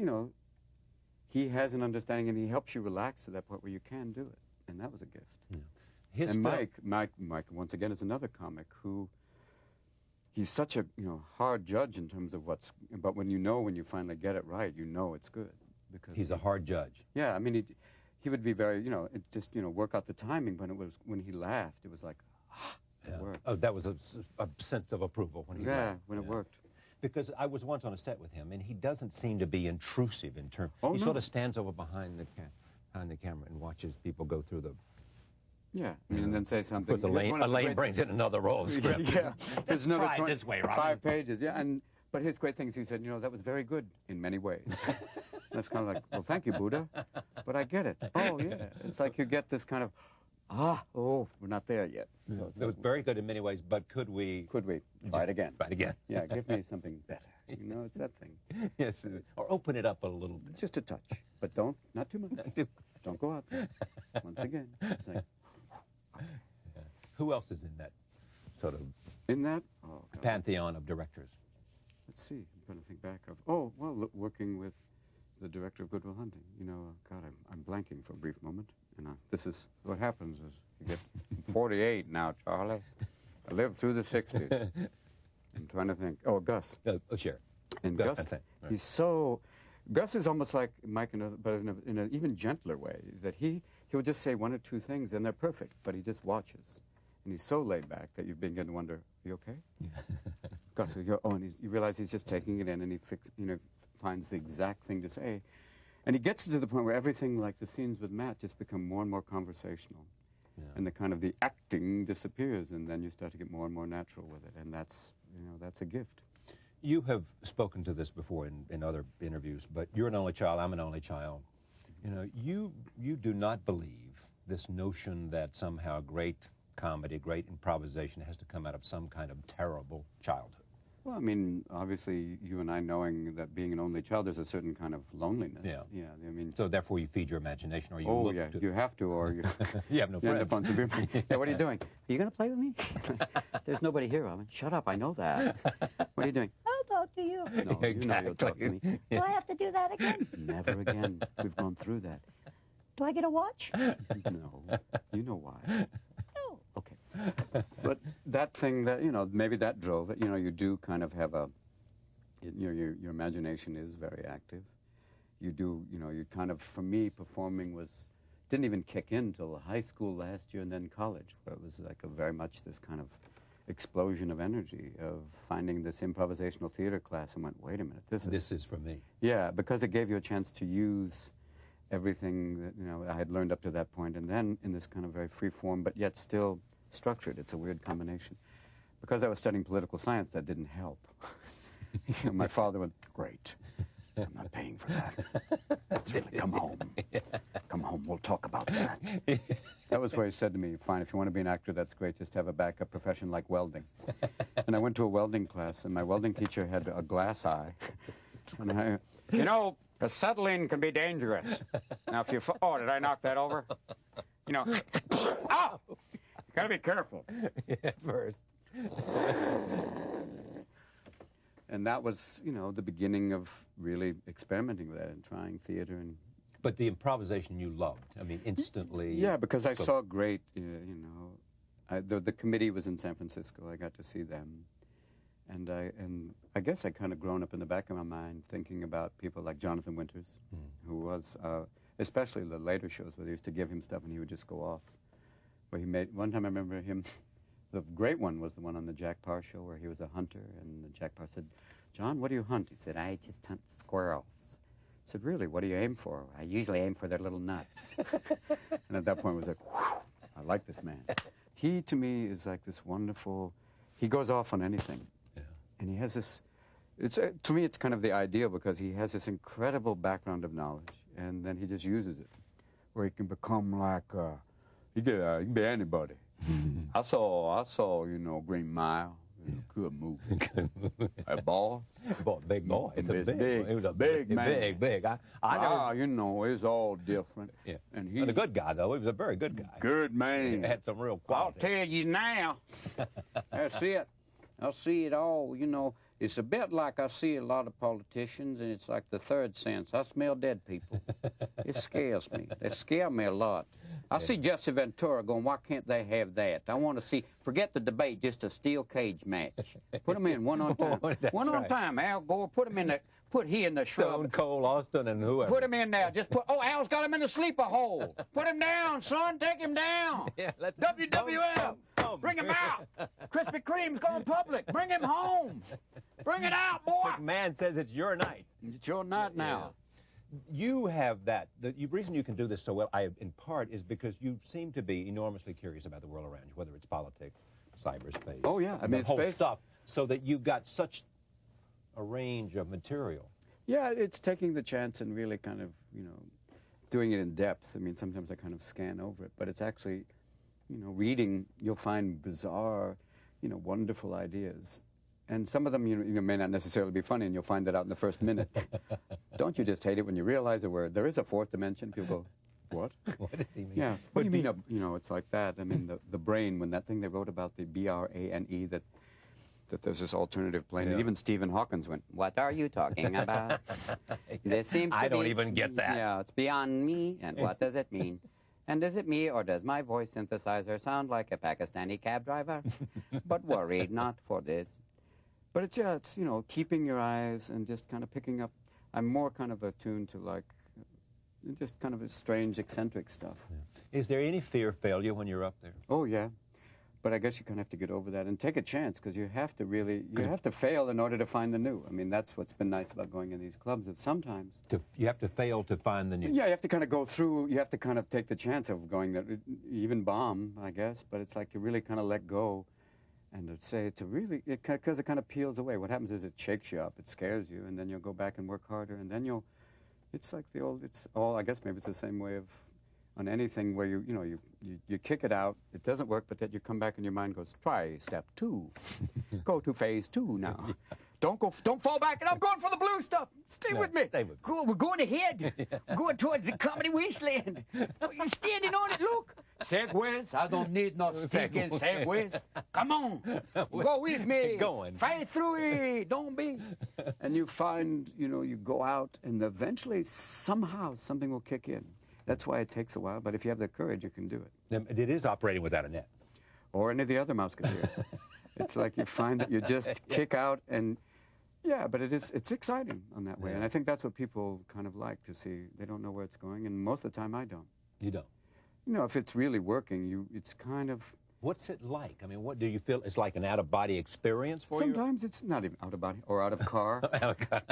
he has an understanding and he helps you relax to that point where you can do it. And that was a gift. Yeah. And Mike, once again, is another comic who, he's such a, hard judge in terms of but when you finally get it right, it's good. Because he's a hard judge. Yeah, I mean, he would be very, work out the timing, but when he laughed, it was like, it worked. Oh, that was a sense of approval when he laughed. When it worked. Because I was once on a set with him, and he doesn't seem to be intrusive in terms. Oh, he no. sort of stands over behind the camera and watches people go through the. Yeah, and then say something. Because Elaine brings in another roll of script. Yeah, Let's try it this way, Robin. 5 pages. Yeah, but his great things, he said, that was very good in many ways. That's kind of like, well, thank you, Buddha, but I get it. Oh, yeah. It's like you get this kind of, we're not there yet. So it was very good in many ways, but could we try it again? Try it again. Yeah, give me something better. It's that thing. Yes, or open it up a little bit. Just a touch, but not too much. Don't go out there. Once again, it's like, Who else is in that sort of pantheon of directors? Let's see. I'm trying to think back of. Working with the director of Good Will Hunting. God, I'm blanking for a brief moment. This is what happens is you get 48 now, Charlie. I lived through the 60s. I'm trying to think. Oh, Gus. Sure. And Gus, Gus, right. he's so. Gus is almost like Mike, but in an even gentler way. That he'll just say one or two things and they're perfect, but he just watches, and he's so laid back that you begin to wonder, "Are you okay?" Gus, and you realize he's just taking it in, and he finds the exact thing to say, and he gets to the point where everything, like the scenes with Matt, just become more and more conversational, and the acting disappears, and then you start to get more and more natural with it, and that's a gift. You have spoken to this before in other interviews, but you're an only child, I'm an only child. You do not believe this notion that somehow great comedy, great improvisation has to come out of some kind of terrible childhood. Well, I mean, obviously, you and I knowing that being an only child, there's a certain kind of loneliness. Yeah. I mean. So therefore, you feed your imagination, or you Oh, look yeah, to you have to, or you. You have no you end friends. up on severe. Yeah, what are you doing? Are you going to play with me? There's nobody here, Robin. Shut up, I know that. What are you doing? I'll talk to you. No, you know you'll talk to me. Do I have to do that again? Never again. We've gone through that. Do I get a watch? No, you know why. Oh. Okay. But that thing that, maybe that drove it. You do kind of have your imagination is very active. You do, you kind of, for me, performing was didn't even kick in till high school last year and then college, where it was like a very much this kind of explosion of energy of finding this improvisational theater class and went, wait a minute, this is for me. Yeah, because it gave you a chance to use everything that, you know, I had learned up to that point, and then in this kind of very free form, but yet still structured. It's a weird combination. Because I was studying political science, that didn't help. You know, my father went, great. I'm not paying for that. Let's really come home. Come home, we'll talk about that. That was where he said to me, fine, if you want to be an actor, that's great. Just have a backup profession like welding. And I went to a welding class, and my welding teacher had a glass eye. And You know, acetylene can be dangerous. Now, if you... Oh, did I knock that over? You know... Oh! You gotta be careful. At first. And that was, you know, the beginning of really experimenting with that and trying theater. And But the improvisation you loved, I mean, instantly. yeah, because I saw great, you know, the committee was in San Francisco. I got to see them. And I guess I kind of grown up in the back of my mind thinking about people like Jonathan Winters, who was, especially the later shows where they used to give him stuff and he would just go off. Where he made, one time I remember him, the great one was the one on the Jack Parr show where he was a hunter, and Jack Parr said, John, what do you hunt? He said, I just hunt squirrels. I said, really, what do you aim for? I usually aim for their little nuts. And at that point it was like, whew, I like this man. He, to me, is like this wonderful, he goes off on anything. Yeah. And he has this, it's to me, it's kind of the ideal because he has this incredible background of knowledge, and then he just uses it, where he can become like, he can be anybody. I saw, you know, Green Mile. You know, good movie. A ball. Big boy. He was a big man. Big. You know, it's all different. Yeah. And But a good guy, though. He was a very good guy. Good man. He had some real quality. I'll tell you now. That's it. I see it all, you know. It's a bit like I see a lot of politicians, and it's like the third sense. I smell dead people. It scares me. They scare me a lot. I see Jesse Ventura going, why can't they have that? I want to see, forget the debate, just a steel cage match. Put them in one on time. One on time, Al Gore. Put him in the, put he in the shrub. Stone Cold Austin and whoever. Put him in there. Just put, oh, Al's got him in the sleeper hole. Put him down, son. Take him down. Yeah, WWF. Bring him out. Krispy Kreme's going public. Bring him home. Bring it out, boy. McMahon says it's your night. It's your night now. You have that. The reason you can do this so well, in part, is because you seem to be enormously curious about the world around you, whether it's politics, cyberspace. Oh, yeah. I mean, the whole space stuff, so that you've got such a range of material. Yeah, it's taking the chance and really kind of, you know, doing it in depth. I mean, sometimes I kind of scan over it, but it's actually, you know, reading, you'll find bizarre, you know, wonderful ideas. And some of them, you know, may not necessarily be funny, and you'll find that out in the first minute. Don't you just hate it when you realize that there is a fourth dimension? People go, what? What does he mean? Yeah, what do you mean? You know, it's like that. I mean, the brain, when that thing they wrote about, the BRANE, that there's this alternative plane, and even Stephen Hawkins went, what are you talking about? There seems to I don't be, even get that. Yeah, it's beyond me, and what does it mean? And is it me, or does my voice synthesizer sound like a Pakistani cab driver? But worry not for this. But it's, yeah, it's, you know, keeping your eyes and just kind of picking up. I'm more kind of attuned to, like, just kind of a strange, eccentric stuff. Yeah. Is there any fear of failure when you're up there? Oh, yeah. But I guess you kind of have to get over that and take a chance, because you have to really, you have to fail in order to find the new. I mean, that's what's been nice about going in these clubs, that sometimes... You have to fail to find the new. Yeah, you have to kind of go through, you have to kind of take the chance of going there, even bomb, I guess, but it's like to really kind of let go. And to say, to really, because it kind of peels away. What happens is it shakes you up, it scares you, and then you'll go back and work harder, and then you'll, it's like the old, it's all, I guess maybe it's the same way of, on anything where you know, you kick it out, it doesn't work, but then you come back and your mind goes, try step 2. Go to phase 2 now. Don't fall back, and I'm going for the blue stuff. Stay with me. We're going ahead. We're going towards the comedy wasteland. You're standing on it, look. Segways, I don't need no stinking segways. Come on, go with me. Going. Fight through it, don't be. And you find, you know, you go out, and eventually, somehow, something will kick in. That's why it takes a while, but if you have the courage, you can do it. It is operating without a net. Or any of the other Musketeers. It's like you find that you just kick out, and yeah, but it's exciting on that way. And I think that's what people kind of like to see. They don't know where it's going, and most of the time I don't. You don't? you know, if it's really working, it's kind of... What's it like? I mean, what do you feel? It's like an out-of-body experience for you? Sometimes it's not even out-of-body or out of car.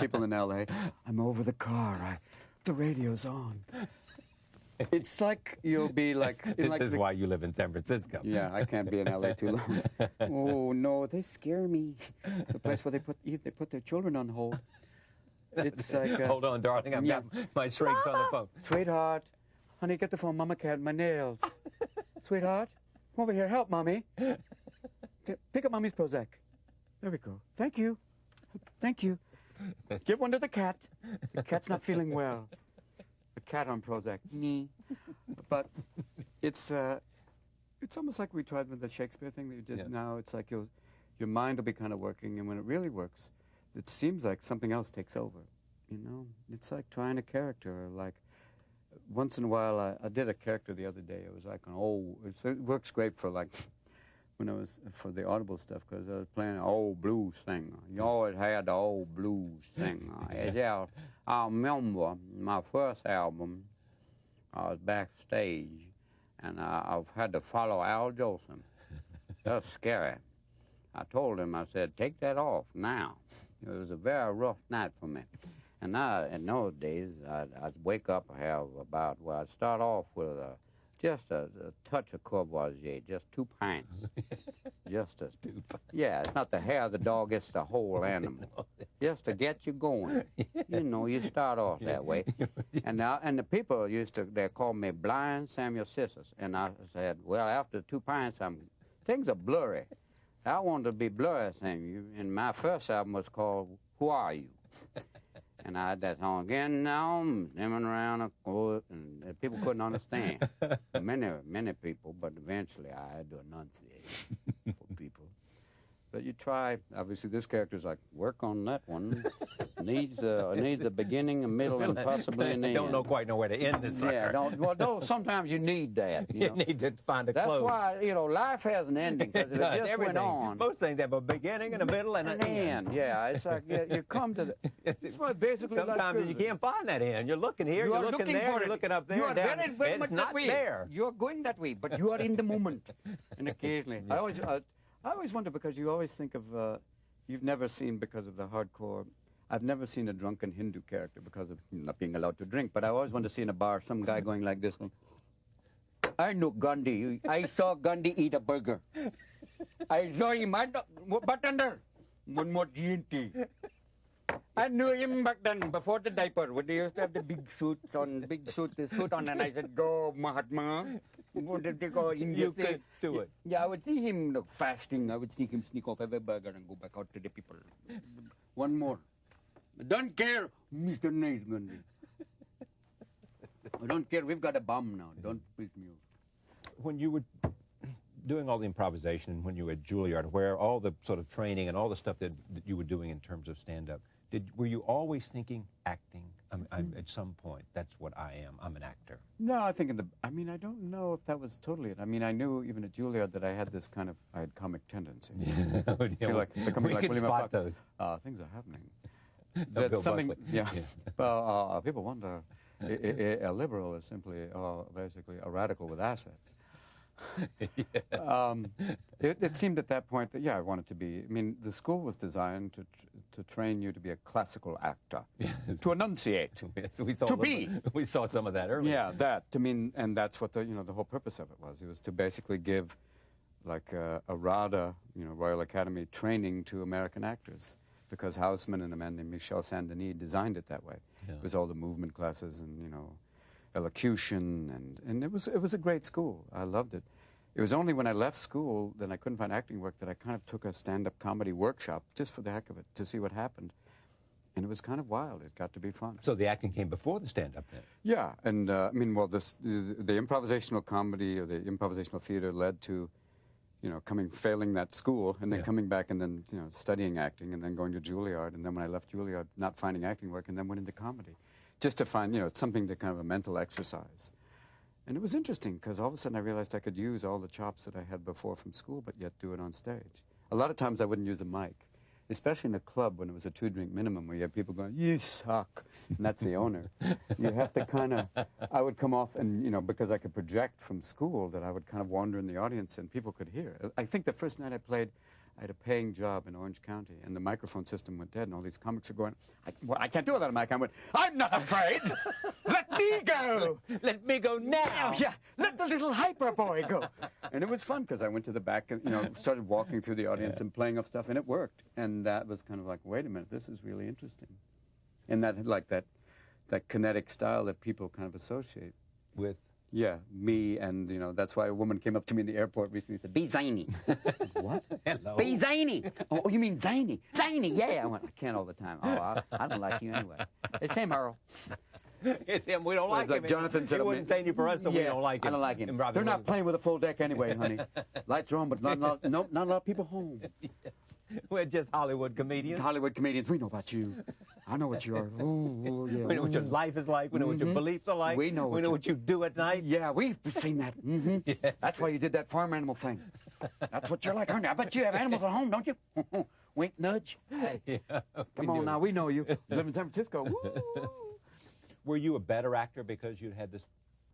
People in L.A., I'm over the car. The radio's on. It's like you'll be like... This is why you live in San Francisco. Yeah, I can't be in L.A. too long. Oh, no, they scare me. The place where they put their children on hold. It's like... Hold on, darling. I've got my shrinks on the phone. Sweetheart, honey, get the phone. Mama can't my nails. Sweetheart, come over here. Help, Mommy. Pick up Mommy's Prozac. There we go. Thank you. Thank you. Give one to the cat. The cat's not feeling well. The cat on Prozac. But it's almost like we tried with the Shakespeare thing that you did. Now it's like your mind will be kind of working, and when it really works, it seems like something else takes over. You know, it's like trying a character. Like once in a while, I did a character the other day. It was like it works great for like when I was for the Audible stuff because I was playing an old blues singer. You always had the old blues singer. I remember my first album. I was backstage, and I've had to follow Al Jolson. That's scary. I told him, I said, take that off now. It was a very rough night for me. And in those days, I'd wake up, I'd start off with just a touch of Courvoisier, just 2 pints. Just a... Yeah, it's not the hair the dog, it's the whole animal. Just to get you going. You know, you start off that way. And the people they called me Blind Samuel Sissus. And I said, well, after 2 pints, things are blurry. I wanted to be blurry, and my first album was called Who Are You? And I had that song again now, zimming around a court, and people couldn't understand. Many people, but eventually I had to enunciate for people. But you try, obviously this character's like, work on that one. Needs a beginning, a middle, and possibly an end. Don't quite know where to end this. Yeah, sometimes you need that. You know? Need to find a close. That's why, life has an ending, because if it just went on. Most things have a beginning and a middle and an end. Yeah, it's like you come to it's what basically sometimes you can't find that end. You're looking here, you're looking there, you're looking up there. You are very much not there. You're going that way, but you are in the moment. And occasionally, I always wonder, because you always think of, you've never seen, because of the hardcore, I've never seen a drunken Hindu character because of not being allowed to drink, but I always want to see in a bar some guy going like this. I know Gandhi. I saw Gandhi eat a burger. I saw him. But under one more G&T. I knew him back then, before the diaper, when they used to have the big suits on, the suit on, and I said, go, Mahatma. What did they go? You could do it. Yeah, I would see him fasting. I would sneak off every burger and go back out to the people. One more. I don't care, Mr. Nice Gandhi. I don't care. We've got a bomb now. Don't piss me off. When you were doing all the improvisation, when you were at Juilliard, where all the sort of training and all the stuff that you were doing in terms of stand-up, were you always thinking acting? At some point, that's what I am. I'm an actor. No, I think I don't know if that was totally it. I mean, I knew even at Juilliard that I had this kind of, I had comic tendency. I feel like becoming like William spot those. Things are happening. That's something, people wonder, a liberal is simply, basically a radical with assets. It seemed at that point that, I wanted to be, the school was designed to train you to be a classical actor, to enunciate, We saw some of that earlier. Yeah, that, and that's what the whole purpose of it was. It was to basically give, like, a RADA, Royal Academy training to American actors, because Houseman and a man named Michel Saint-Denis designed it that way. Yeah. It was all the movement classes and, elocution, and it was a great school. I loved it. It was only when I left school, then I couldn't find acting work, that I kind of took a stand-up comedy workshop just for the heck of it, to see what happened. And it was kind of wild. It got to be fun. So the acting came before the stand-up then? Yeah, and the improvisational comedy or the improvisational theater led to, failing that school, and then coming back and then, studying acting, and then going to Juilliard, and then when I left Juilliard, not finding acting work, and then went into comedy. Just to find, something to kind of a mental exercise. And it was interesting, because all of a sudden I realized I could use all the chops that I had before from school, but yet do it on stage. A lot of times I wouldn't use a mic. especially in a club when it was a 2-drink minimum, where you have people going, "You suck," and that's the owner. You have to kind of, I would come off and, you know, because I could project from school, that I would kind of wander in the audience and people could hear. I think the first night I played, I had a paying job in Orange County, and the microphone system went dead, and all these comics are going, I can't do without a mic. I went, "I'm not afraid. Let me go. Let me go now." Yeah, let the little hyper boy go. And it was fun, because I went to the back and, you know, started walking through the audience and playing off stuff, and it worked. And that was kind of like, wait a minute, this is really interesting. And that, like, that kinetic style that people kind of associate with. Yeah, me, and, you know, that's why a woman came up to me in the airport recently and said, "Be zany." What? Hello. Be zany. Oh, you mean zany? Zany, yeah. I went, I can't all the time. Oh, I don't like you anyway. It's him, Earl. It's him. We don't like him. Jonathan said, he wouldn't say anything for us, so we don't like him. I don't like him. And Robin They're not Williams. playing with a full deck anyway, honey. Lights are on, but not a lot of people home. Yes. We're just Hollywood comedians. Hollywood comedians. We know about you. I know what you are. Ooh, yeah. We know what your life is like. We know what your beliefs are like. We know what you do at night. Yeah, we've seen that. Mm-hmm. Yes. That's why you did that farm animal thing. That's what you're like, aren't you? I bet you have animals at home, don't you? Wink, nudge. Hey. Yeah, Come on now, we know you. You live in San Francisco. Woo. Were you a better actor because you had this?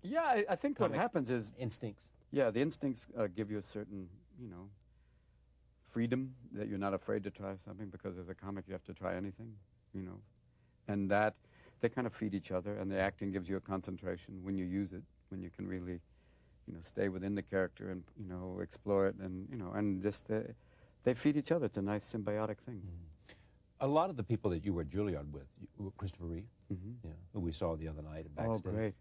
Yeah, I think what happens is instincts. Yeah, the instincts give you a certain, you know, freedom, that you're not afraid to try something, because as a comic you have to try anything, you know, and that they kind of feed each other, and the acting gives you a concentration when you use it, when you can really, you know, stay within the character and, you know, explore it, and, you know, and just they feed each other. It's a nice symbiotic thing. A lot of the people that you were Juilliard with, Christopher Reeve, yeah, who we saw the other night at Backstage. Oh, great.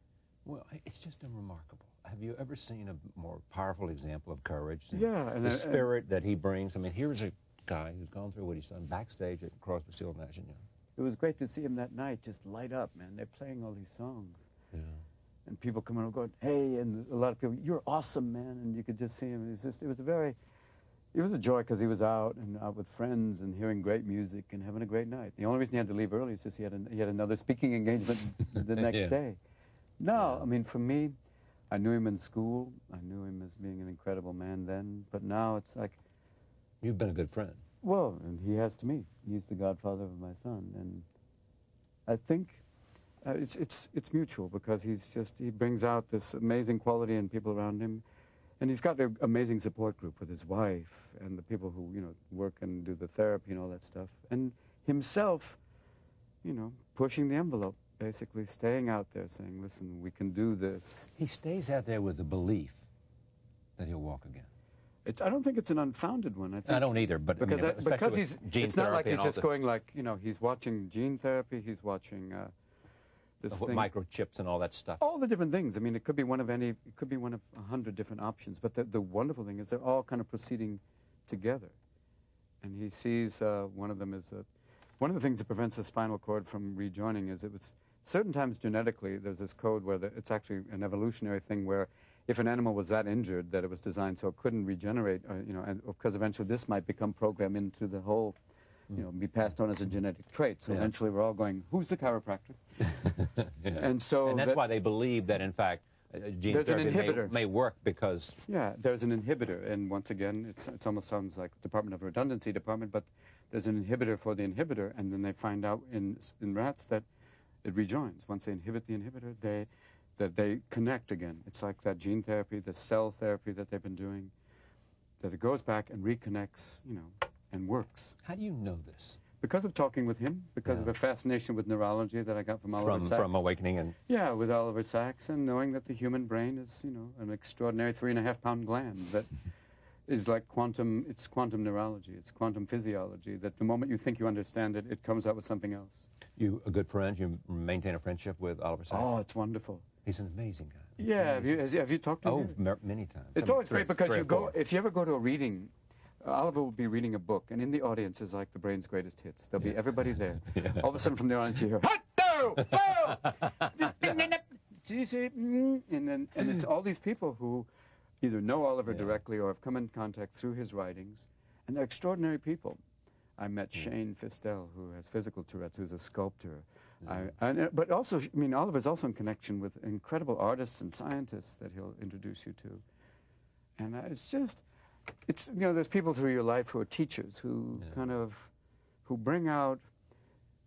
Well, it's just remarkable. Have you ever seen a more powerful example of courage? Yeah. And the spirit that he brings. I mean, here's a guy who's gone through what he's done backstage at Crosby, Stills, Nash & Young. It was great to see him that night just light up, man. They're playing all these songs. Yeah. And people coming and going, "Hey," and a lot of people, "You're awesome, man." And you could just see him. It was a joy, because he was out with friends and hearing great music and having a great night. The only reason he had to leave early is just he had another speaking engagement the next day. No, I mean, for me, I knew him in school. I knew him as being an incredible man then. But now it's like... You've been a good friend. Well, and he has to me. He's the godfather of my son. And I think it's mutual, because he brings out this amazing quality in people around him. And he's got an amazing support group with his wife and the people who, you know, work and do the therapy and all that stuff. And himself, you know, pushing the envelope, basically staying out there saying, "Listen, we can do this." He stays out there with the belief that he'll walk again. I don't think it's an unfounded one. I don't either, but because it's not like he's just going like, you know, he's watching gene therapy, he's watching this thing, microchips and all that stuff. all the different things. I mean, it could be one of 100 different options. But the wonderful thing is they're all kind of proceeding together. And he sees one of them is one of the things that prevents the spinal cord from rejoining is certain times genetically there's this code where it's actually an evolutionary thing where if an animal was that injured that it was designed so it couldn't regenerate, you know, and because eventually this might become programmed into the whole, you know, be passed on as a genetic trait. So eventually we're all going, "Who's the chiropractor?" And that's why they believe that, in fact, gene therapy may work, because... Yeah, there's an inhibitor. And once again, it almost sounds like Department of Redundancy department, but there's an inhibitor for the inhibitor, and then they find out in rats that it rejoins. Once they inhibit the inhibitor, they connect again. It's like that gene therapy, the cell therapy that they've been doing, that it goes back and reconnects, you know, and works. How do you know this? Because of talking with him, because of a fascination with neurology that I got from Oliver Sacks. From Awakening and... Yeah, with Oliver Sacks, and knowing that the human brain is, you know, an extraordinary 3.5-pound gland that is like it's quantum neurology, it's quantum physiology, that the moment you think you understand it, it comes out with something else. You a good friend? You maintain a friendship with Oliver Sacks? Oh, it's wonderful. He's an amazing guy. Yeah, have you talked to him? Oh, many times. It's always great because if you ever go to a reading, Oliver will be reading a book, and in the audience is like the brain's greatest hits. There'll be everybody there. All of a sudden from the audience you hear, and it's all these people who either know Oliver directly or have come in contact through his writings, and they're extraordinary people. I met Shane Fistel, who has physical Tourette's, who's a sculptor. But also, I mean, Oliver's also in connection with incredible artists and scientists that he'll introduce you to. And it's you know, there's people through your life who are teachers who kind of who bring out,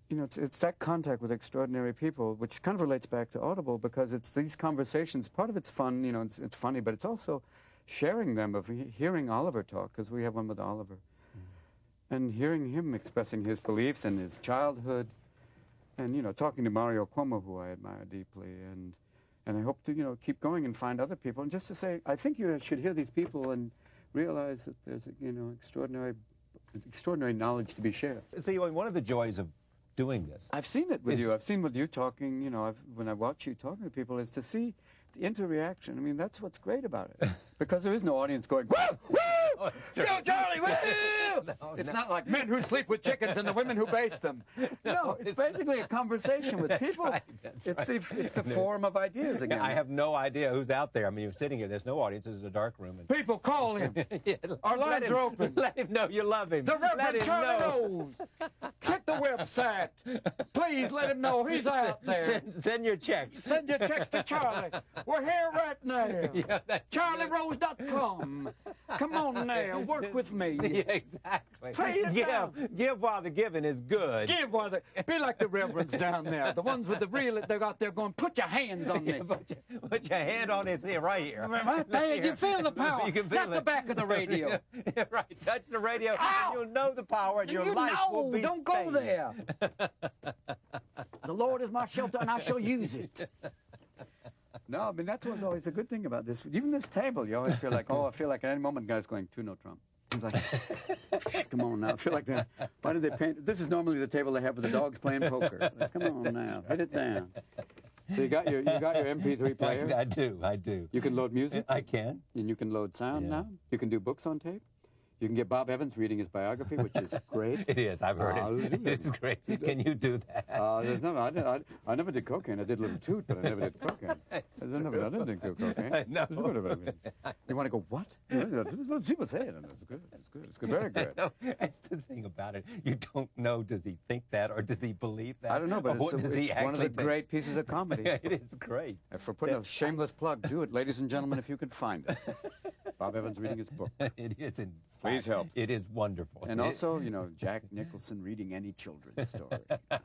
you know, it's that contact with extraordinary people, which kind of relates back to Audible, because it's these conversations. Part of it's fun, you know, it's funny, but it's also sharing them, of hearing Oliver talk, because we have one with Oliver, and hearing him expressing his beliefs and his childhood, and, you know, talking to Mario Cuomo, who I admire deeply, and I hope to, you know, keep going and find other people, and just to say, I think you should hear these people and realize that there's, you know, extraordinary knowledge to be shared. See, one of the joys of doing this. I've seen it with you. I've seen with you talking, you know, when I watch you talking to people, is to see the interreaction. I mean, that's what's great about it. Because there is no audience going, woo, woo, go Charlie, woo! It's not like men who sleep with chickens and the women who baste them. No, it's basically a conversation with people. It's the forum of ideas again. I have no idea who's out there. I mean, you're sitting here. There's no audience. This is a dark room. And people, call him. Our lines are open. Let him know you love him. The Reverend Charlie Rose. Hit the website. Please let him know he's out there. Send your checks. Send your checks to Charlie. We're here right now. Yeah, CharlieRose.com. Come on now, work with me. Yeah, exactly. Play it down. Give while the giving is good. Give while the... Be like the reverends down there. The ones with the real... They're out there going, put your hands on me. Put your hand on this here, right here. Right there. You feel the power. You can feel Not the back of the radio. Yeah, right. Touch the radio, and you'll know the power, and your life will be Don't go there. The Lord is my shelter, and I shall use it. No, I mean, that's what's always a good thing about this. Even this table, you always feel like, oh, I feel like at any moment, guy's going, 2-0 Trump. It's like, come on now. I feel like that. Why did they paint? This is normally the table they have with the dogs playing poker. Like, come on now, hit it down. So you got your MP3 player? I do. You can load music? I can. And you can load sound now? You can do books on tape? You can get Bob Evans reading his biography, which is great. It is. I've heard it. It's great. Can you do that? I never did cocaine. I did Little Toot, but I never did cocaine. I didn't do cocaine. No. You want to go, what? People say it, and it's good. It's good. It's good. Very good. No, that's the thing about it. You don't know, does he think that, or does he believe that? I don't know, but it's one of the great pieces of comedy. It is great. For putting a shameless plug, do it, ladies and gentlemen, if you can find it. Bob Evans reading his book. It is in Please help. It is wonderful. And also, you know, Jack Nicholson reading any children's story.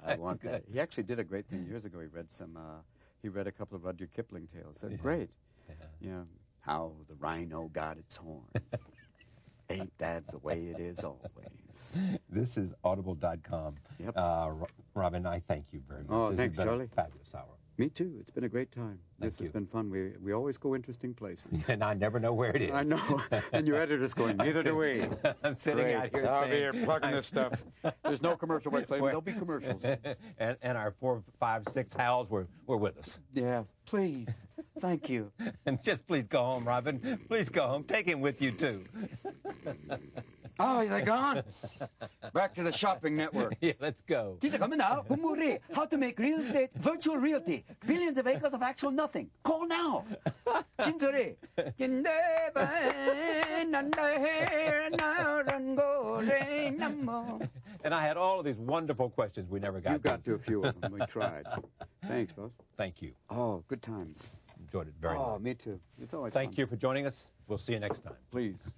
I want that. He actually did a great thing years ago. He read a couple of Rudyard Kipling tales. They're great. Yeah. How the rhino got its horn. Ain't that the way it is always? This is audible.com. Yep. Robin, I thank you very much. Oh, thanks, Charlie. A fabulous hour. Me too. It's been a great time. This has been fun. We always go interesting places. And I never know where it is. I know. And your editor's going, neither do we. I'm sitting out here I'll be here plugging this stuff. There's no commercial break later. There'll be commercials. and our 4, 5, 6 Hals were with us. Yeah. Please. Thank you. And just please go home, Robin. Please go home. Take him with you, too. Oh, they're gone? Back to the shopping network. Yeah, let's go. These are coming now. Pumuri. How to make real estate virtual realty. Billions of acres of actual nothing. Call now. Kinsore. And I had all of these wonderful questions we never got. You got to a few of them. We tried. Thanks, boss. Thank you. Oh, good times. Enjoyed it very much. Oh, me too. It's always Thank fun. you for joining us. We'll see you next time. Please.